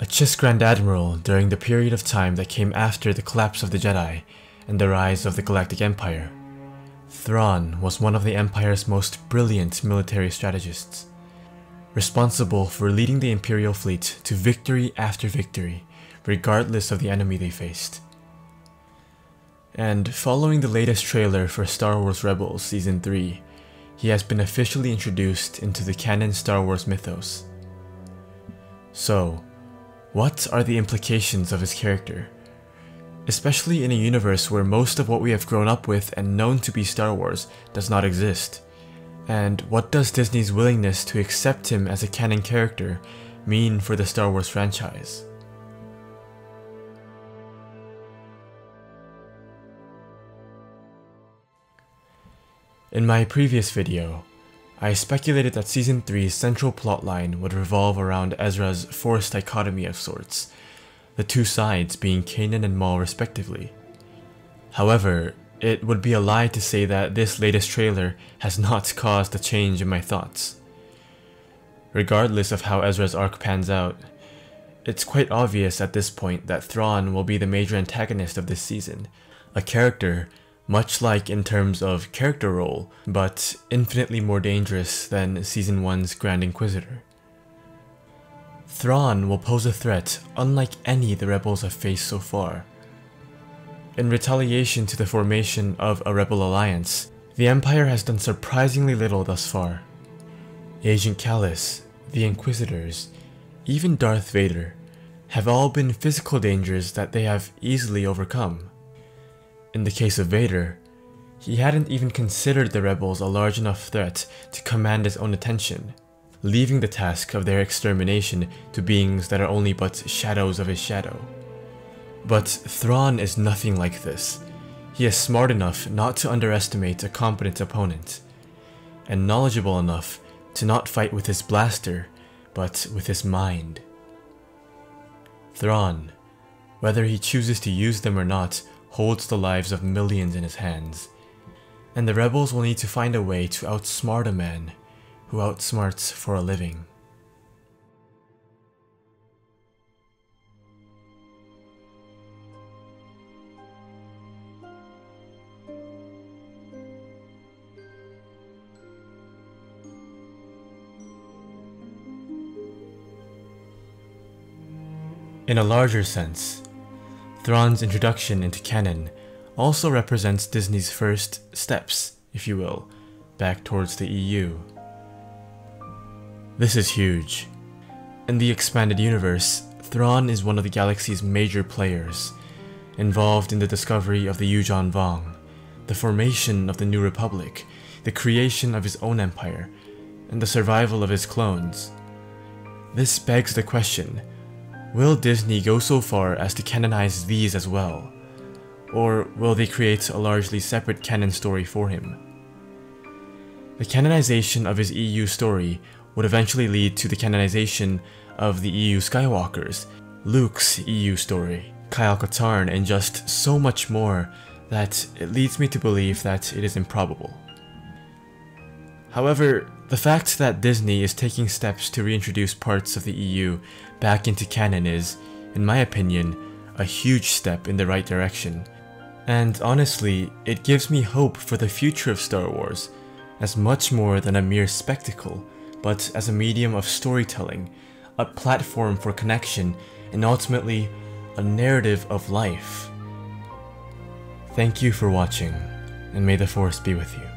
A Chiss Grand Admiral during the period of time that came after the collapse of the Jedi and the rise of the Galactic Empire. Thrawn was one of the Empire's most brilliant military strategists, responsible for leading the Imperial fleet to victory after victory, regardless of the enemy they faced. And following the latest trailer for Star Wars Rebels Season 3, he has been officially introduced into the canon Star Wars mythos. So, what are the implications of his character? Especially in a universe where most of what we have grown up with and known to be Star Wars does not exist. And what does Disney's willingness to accept him as a canon character mean for the Star Wars franchise? In my previous video, I speculated that Season 3's central plotline would revolve around Ezra's forced dichotomy of sorts, the two sides being Kanan and Maul respectively. However, it would be a lie to say that this latest trailer has not caused a change in my thoughts. Regardless of how Ezra's arc pans out, it's quite obvious at this point that Thrawn will be the major antagonist of this season, a character much like in terms of character role, but infinitely more dangerous than Season 1's Grand Inquisitor. Thrawn will pose a threat unlike any the rebels have faced so far. In retaliation to the formation of a rebel alliance, the Empire has done surprisingly little thus far. Agent Kallus, the Inquisitors, even Darth Vader, have all been physical dangers that they have easily overcome. In the case of Vader, he hadn't even considered the rebels a large enough threat to command his own attention, leaving the task of their extermination to beings that are only but shadows of his shadow. But Thrawn is nothing like this. He is smart enough not to underestimate a competent opponent, and knowledgeable enough to not fight with his blaster, but with his mind. Thrawn, whether he chooses to use them or not, holds the lives of millions in his hands, and the rebels will need to find a way to outsmart a man who outsmarts for a living. In a larger sense, Thrawn's introduction into canon also represents Disney's first steps, if you will, back towards the EU. This is huge. In the expanded universe, Thrawn is one of the galaxy's major players, involved in the discovery of the Yuuzhan Vong, the formation of the New Republic, the creation of his own empire, and the survival of his clones. This begs the question, will Disney go so far as to canonize these as well? Or will they create a largely separate canon story for him? The canonization of his EU story would eventually lead to the canonization of the EU Skywalkers, Luke's EU story, Kyle Katarn, and just so much more that it leads me to believe that it is improbable. However, the fact that Disney is taking steps to reintroduce parts of the EU back into canon is, in my opinion, a huge step in the right direction. And honestly, it gives me hope for the future of Star Wars, as much more than a mere spectacle, but as a medium of storytelling, a platform for connection, and ultimately, a narrative of life. Thank you for watching, and may the Force be with you.